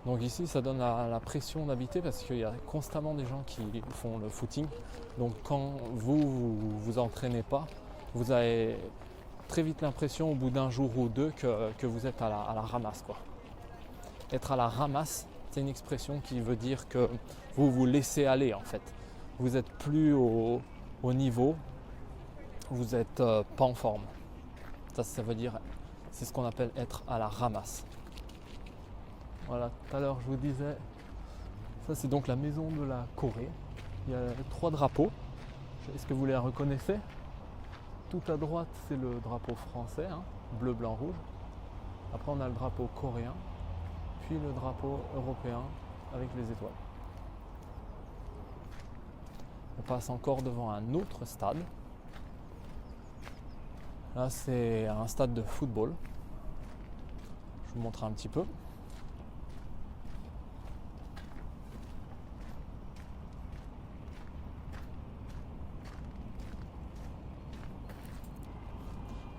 Donc ici, ça donne la pression d'habiter parce qu'il y a constamment des gens qui font le footing. Donc quand vous entraînez pas, vous avez très vite l'impression au bout d'un jour ou deux que vous êtes à la ramasse, quoi. Être à la ramasse, c'est une expression qui veut dire que vous vous laissez aller en fait. Vous n'êtes plus au niveau, vous n'êtes pas en forme. Ça veut dire, c'est ce qu'on appelle être à la ramasse. Voilà, tout à l'heure je vous disais, ça c'est donc la maison de la Corée. Il y a 3 drapeaux. Est-ce que vous les reconnaissez? Tout à droite c'est le drapeau français, hein, bleu, blanc, rouge. Après on a le drapeau coréen, puis le drapeau européen avec les étoiles. On passe encore devant un autre stade. Là c'est un stade de football. Je vous montre un petit peu.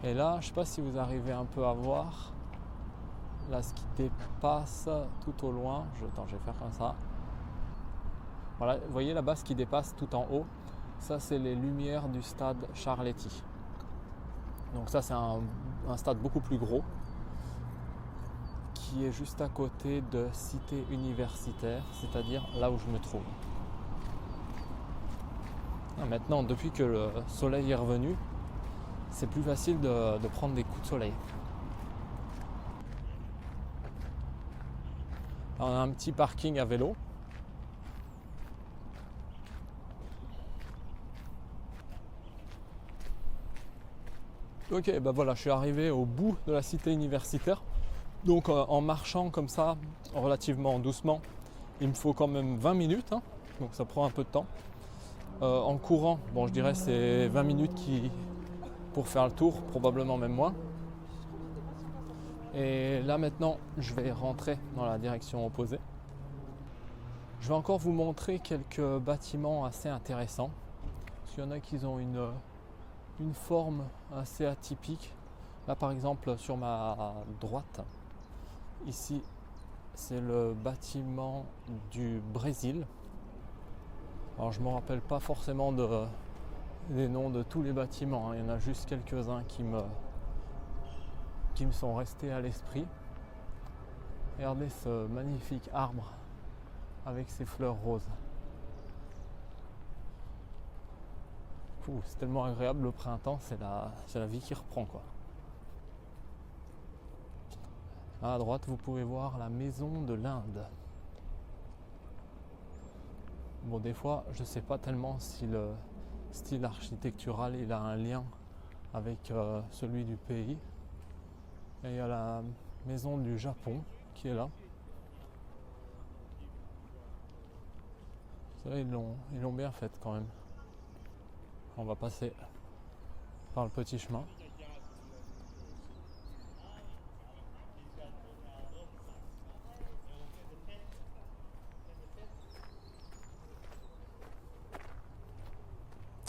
Et là, je ne sais pas si vous arrivez un peu à voir, là ce qui dépasse tout au loin, je vais faire comme ça. Voilà, vous voyez là-bas ce qui dépasse tout en haut, ça c'est les lumières du stade Charletti. Donc ça c'est un stade beaucoup plus gros, qui est juste à côté de Cité Universitaire, c'est-à-dire là où je me trouve. Maintenant, depuis que le soleil est revenu, c'est plus facile de prendre des coups de soleil. Alors, on a un petit parking à vélo. Ok, ben voilà, je suis arrivé au bout de la cité universitaire. Donc en marchant comme ça, relativement doucement, il me faut quand même 20 minutes, hein, donc ça prend un peu de temps. En courant, bon je dirais c'est 20 minutes pour faire le tour, probablement même moins. Et là maintenant, je vais rentrer dans la direction opposée. Je vais encore vous montrer quelques bâtiments assez intéressants. Parce qu'il y en a qui ont une forme assez atypique. Là par exemple sur ma droite, ici c'est le bâtiment du Brésil. Alors je ne me rappelle pas forcément des noms de tous les bâtiments, hein. Il y en a juste quelques-uns qui me sont restés à l'esprit. Regardez ce magnifique arbre avec ses fleurs roses. C'est tellement agréable le printemps, c'est la vie qui reprend, quoi. À droite, vous pouvez voir la maison de l'Inde. Bon, des fois, je ne sais pas tellement si le style architectural il a un lien avec celui du pays. Et il y a la maison du Japon qui est là. Celle-là, ils l'ont bien faite quand même. On va passer par le petit chemin.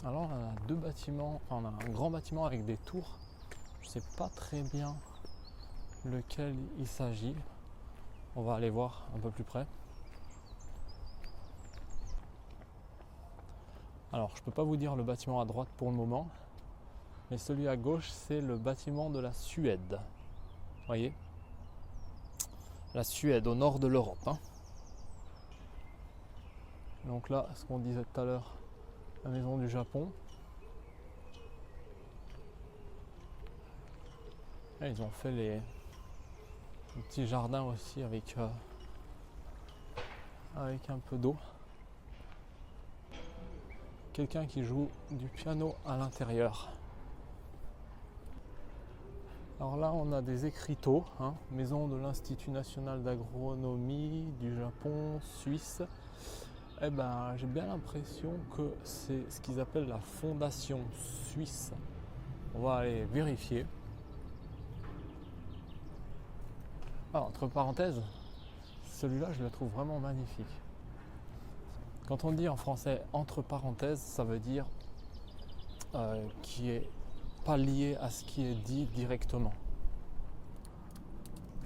Alors on a 2 bâtiments, on a un grand bâtiment avec des tours. Je ne sais pas très bien lequel il s'agit. On va aller voir un peu plus près. Alors je ne peux pas vous dire le bâtiment à droite pour le moment, mais celui à gauche c'est le bâtiment de la Suède. Vous voyez, la Suède au nord de l'Europe, hein. Donc là, ce qu'on disait tout à l'heure, la maison du Japon. Et ils ont fait les petits jardins aussi avec un peu d'eau. Quelqu'un qui joue du piano à l'intérieur. Alors là, on a des écriteaux, hein, maison de l'Institut national d'agronomie du Japon, Suisse. Eh ben, j'ai bien l'impression que c'est ce qu'ils appellent la fondation suisse. On va aller vérifier. Alors, entre parenthèses, celui-là, je le trouve vraiment magnifique. Quand on dit en français entre parenthèses, ça veut dire qui est pas lié à ce qui est dit directement.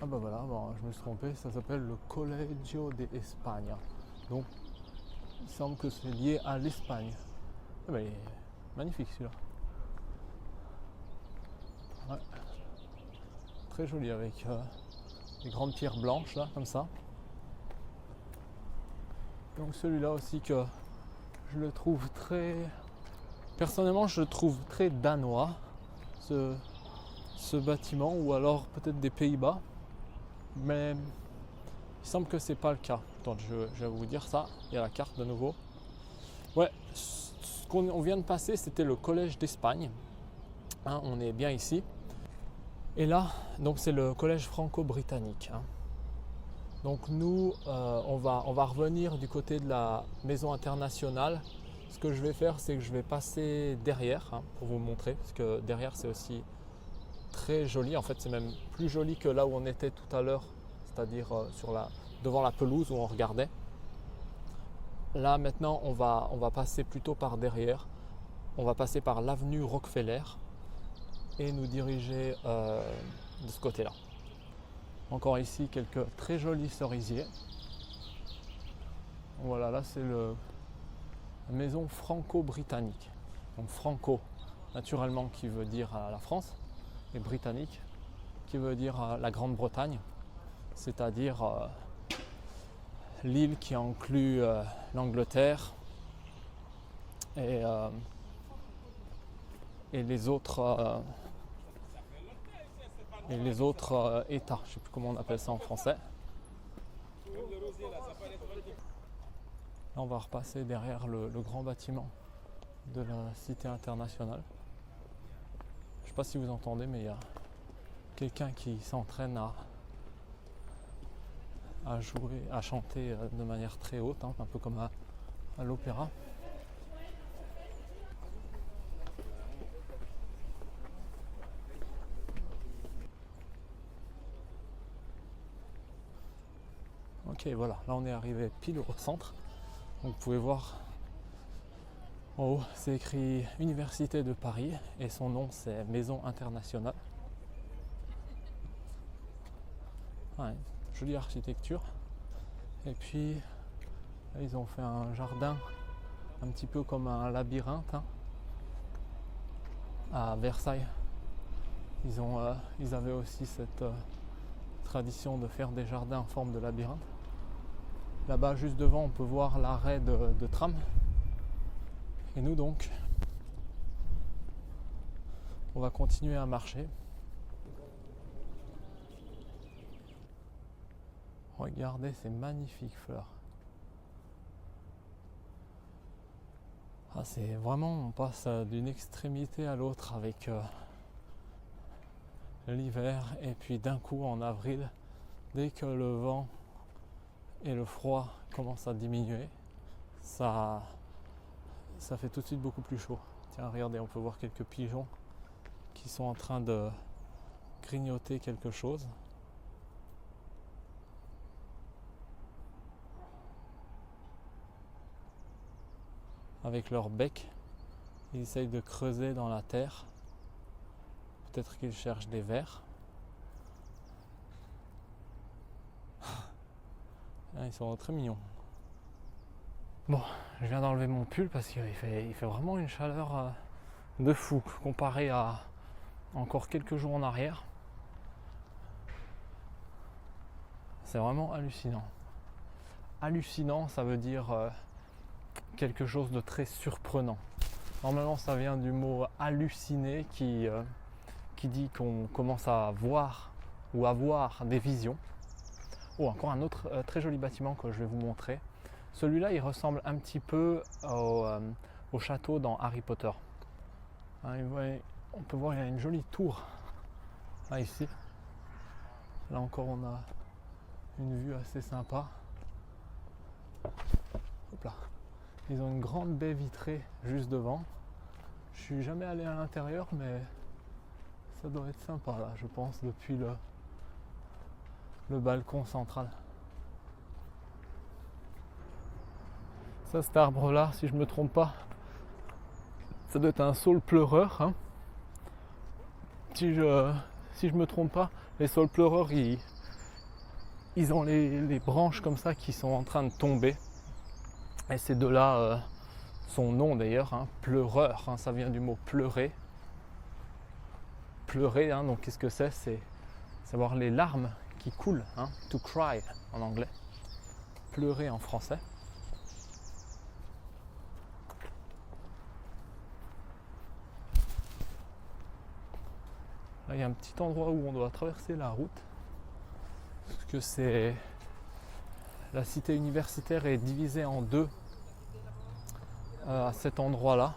Ah bah voilà, bon, je me suis trompé, ça s'appelle le Colegio de España. Donc il semble que c'est lié à l'Espagne. Ah bah, il est magnifique celui-là. Ouais. Très joli avec des grandes pierres blanches là, comme ça. Donc celui-là aussi que je le trouve très... Personnellement, je le trouve très danois, ce bâtiment, ou alors peut-être des Pays-Bas. Mais il semble que c'est pas le cas. Donc je vais vous dire ça. Il y a la carte de nouveau. Ouais, ce qu'on vient de passer, c'était le Collège d'Espagne. Hein, on est bien ici. Et là, donc c'est le collège franco-britannique. Hein. Donc nous, on va revenir du côté de la maison internationale. Ce que je vais faire, c'est que je vais passer derrière, hein, pour vous montrer, parce que derrière c'est aussi très joli. En fait, c'est même plus joli que là où on était tout à l'heure, c'est-à-dire devant la pelouse où on regardait. Là maintenant, on va passer plutôt par derrière. On va passer par l'avenue Rockefeller et nous diriger de ce côté-là. Encore ici, quelques très jolis cerisiers. Voilà, là c'est la maison franco-britannique. Donc franco, naturellement, qui veut dire la France, et britannique, qui veut dire la Grande-Bretagne, c'est-à-dire l'île qui inclut l'Angleterre et les autres États, je ne sais plus comment on appelle ça en français. Là, on va repasser derrière le grand bâtiment de la Cité internationale. Je ne sais pas si vous entendez, mais il y a quelqu'un qui s'entraîne à jouer, à chanter de manière très haute, hein, un peu comme à l'opéra. Ok, voilà, là on est arrivé pile au centre. Donc vous pouvez voir en haut, c'est écrit Université de Paris et son nom c'est Maison internationale. Ouais, jolie architecture. Et puis là, ils ont fait un jardin un petit peu comme un labyrinthe, hein, à Versailles. Ils avaient aussi cette tradition de faire des jardins en forme de labyrinthe. Là-bas, juste devant, on peut voir l'arrêt de tram. Et nous donc, on va continuer à marcher. Regardez ces magnifiques fleurs. Ah, c'est vraiment, on passe d'une extrémité à l'autre avec l'hiver et puis d'un coup en avril, dès que le vent et le froid commencent à diminuer, ça fait tout de suite beaucoup plus chaud. Tiens, regardez, on peut voir quelques pigeons qui sont en train de grignoter quelque chose. Avec leur bec, ils essayent de creuser dans la terre. Peut-être qu'ils cherchent des vers. Ils sont très mignons. Bon, je viens d'enlever mon pull parce qu'il fait vraiment une chaleur de fou comparé à encore quelques jours en arrière. C'est vraiment hallucinant. Hallucinant, ça veut dire quelque chose de très surprenant. Normalement, ça vient du mot halluciner qui dit qu'on commence à voir ou avoir des visions. Oh, encore un autre très joli bâtiment que je vais vous montrer. Celui-là, il ressemble un petit peu au château dans Harry Potter. Hein, on peut voir, il y a une jolie tour là ici. Là encore, on a une vue assez sympa. Hop là. Ils ont une grande baie vitrée juste devant. Je suis jamais allé à l'intérieur, mais ça doit être sympa là, je pense, depuis le balcon central. Ça, cet arbre là, si je me trompe pas, ça doit être un saule pleureur, hein. Si je me trompe pas, les saules pleureurs ils ils ont les branches comme ça qui sont en train de tomber. Et c'est de là son nom d'ailleurs, hein, pleureur, hein, ça vient du mot pleurer. Pleurer, hein, donc qu'est-ce que c'est? C'est savoir les larmes qui coulent, hein, to cry en anglais, pleurer en français. Là, il y a un petit endroit où on doit traverser la route, parce que c'est la cité universitaire est divisée en deux à cet endroit-là.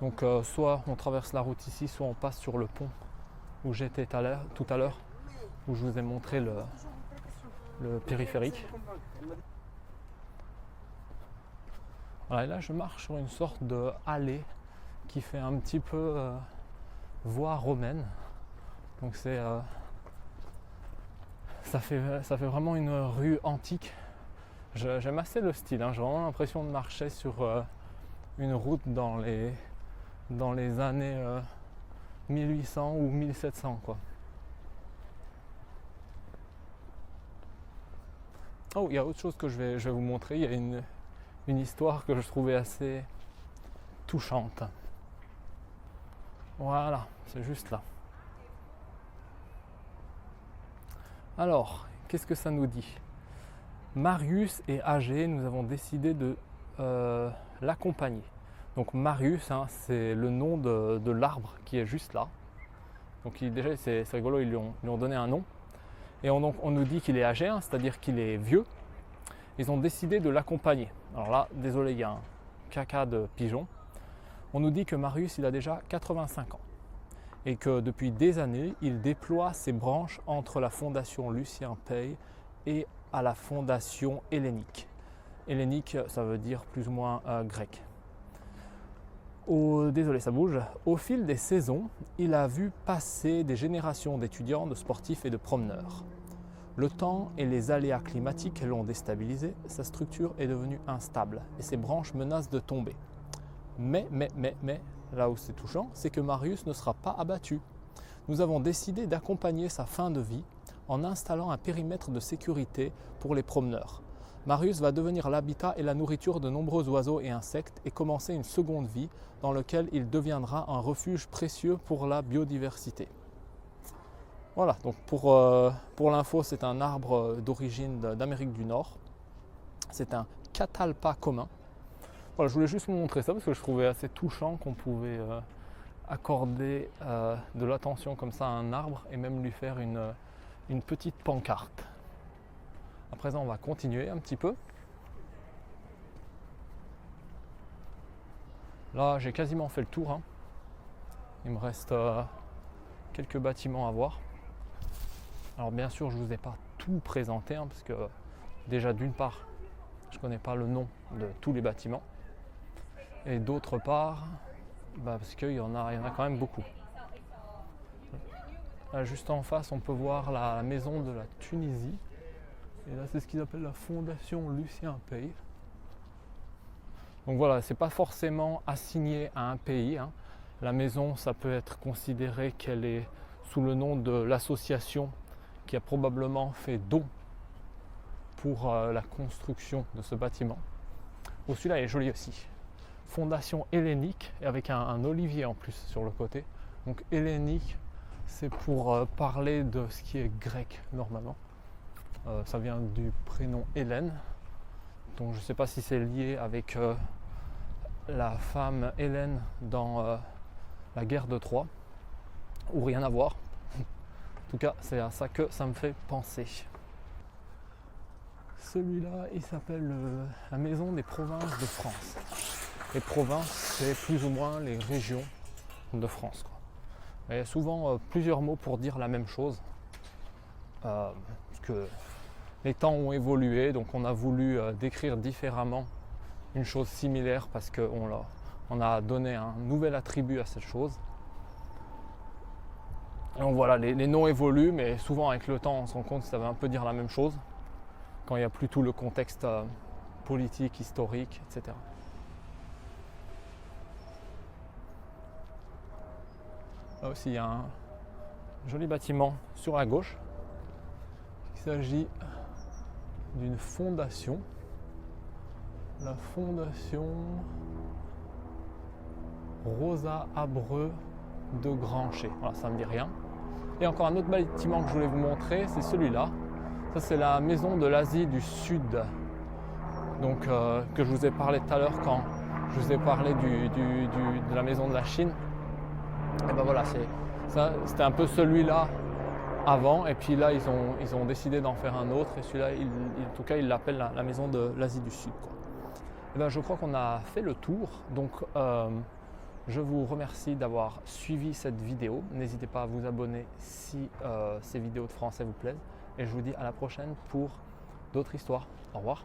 Donc soit on traverse la route ici, soit on passe sur le pont où j'étais tout à l'heure, où je vous ai montré le périphérique. Voilà, et là je marche sur une sorte de allée qui fait un petit peu voie romaine. Donc ça fait vraiment une rue antique. J'aime assez le style, hein. J'ai vraiment l'impression de marcher sur une route dans les années 1800 ou 1700 quoi. Oh, il y a autre chose que je vais vous montrer. Il y a une histoire que je trouvais assez touchante. Voilà, c'est juste là. Alors, qu'est-ce que ça nous dit? Marius est âgé, nous avons décidé de l'accompagner. Donc Marius, hein, c'est le nom de l'arbre qui est juste là. Donc déjà c'est rigolo, ils lui ont donné un nom. Et on nous dit qu'il est âgé, hein, c'est-à-dire qu'il est vieux. Ils ont décidé de l'accompagner. Alors là, désolé, il y a un caca de pigeon. On nous dit que Marius, il a déjà 85 ans. Et que depuis des années, il déploie ses branches entre la fondation Lucien Pey et à la fondation hellénique. Hellénique, ça veut dire plus ou moins grec. Désolé, ça bouge. Au fil des saisons, il a vu passer des générations d'étudiants, de sportifs et de promeneurs. Le temps et les aléas climatiques l'ont déstabilisé, sa structure est devenue instable et ses branches menacent de tomber. Mais, là où c'est touchant, c'est que Marius ne sera pas abattu. Nous avons décidé d'accompagner sa fin de vie en installant un périmètre de sécurité pour les promeneurs. Marius va devenir l'habitat et la nourriture de nombreux oiseaux et insectes et commencer une seconde vie dans laquelle il deviendra un refuge précieux pour la biodiversité. Voilà, donc pour l'info, c'est un arbre d'origine d'Amérique du Nord. C'est un catalpa commun. Voilà, je voulais juste vous montrer ça parce que je trouvais assez touchant qu'on pouvait accorder de l'attention comme ça à un arbre et même lui faire une petite pancarte. À présent, on va continuer un petit peu. Là, j'ai quasiment fait le tour, hein. Il me reste quelques bâtiments à voir. Alors bien sûr, je ne vous ai pas tout présenté, hein, parce que déjà d'une part, je ne connais pas le nom de tous les bâtiments. Et d'autre part, parce qu'il y en a quand même beaucoup. Là, juste en face, on peut voir la maison de la Tunisie. Et là, c'est ce qu'ils appellent la fondation Lucien Pey. Donc voilà, c'est pas forcément assigné à un pays, hein. La maison, ça peut être considéré qu'elle est sous le nom de l'association qui a probablement fait don pour la construction de ce bâtiment. Oh, celui-là est joli aussi. Fondation hellénique, et avec un olivier en plus sur le côté. Donc hellénique, c'est pour parler de ce qui est grec normalement. Ça vient du prénom Hélène. Donc je ne sais pas si c'est lié avec la femme Hélène dans la guerre de Troie, ou rien à voir. En tout cas, c'est à ça que ça me fait penser. Celui-là, il s'appelle la maison des provinces de France. Les provinces, c'est plus ou moins les régions de France, quoi. Il y a souvent plusieurs mots pour dire la même chose. Parce que les temps ont évolué, donc on a voulu décrire différemment une chose similaire parce qu'on a donné un nouvel attribut à cette chose. Et donc voilà, les noms évoluent, mais souvent avec le temps on se rend compte que ça veut un peu dire la même chose quand il n'y a plus tout le contexte politique, historique, etc. Là aussi il y a un joli bâtiment sur la gauche. Il s'agit d'une fondation. La fondation Rosa Abreu de Grancher. Voilà, ça ne me dit rien. Et encore un autre bâtiment que je voulais vous montrer, c'est celui-là. Ça, c'est la maison de l'Asie du Sud. Donc, que je vous ai parlé tout à l'heure quand je vous ai parlé de la maison de la Chine. Et ben voilà, c'était un peu celui-là avant. Et puis là, ils ont décidé d'en faire un autre. Et celui-là, en tout cas, ils l'appellent la maison de l'Asie du Sud, quoi. Et ben, je crois qu'on a fait le tour. Donc, je vous remercie d'avoir suivi cette vidéo. N'hésitez pas à vous abonner si ces vidéos de français vous plaisent. Et je vous dis à la prochaine pour d'autres histoires. Au revoir.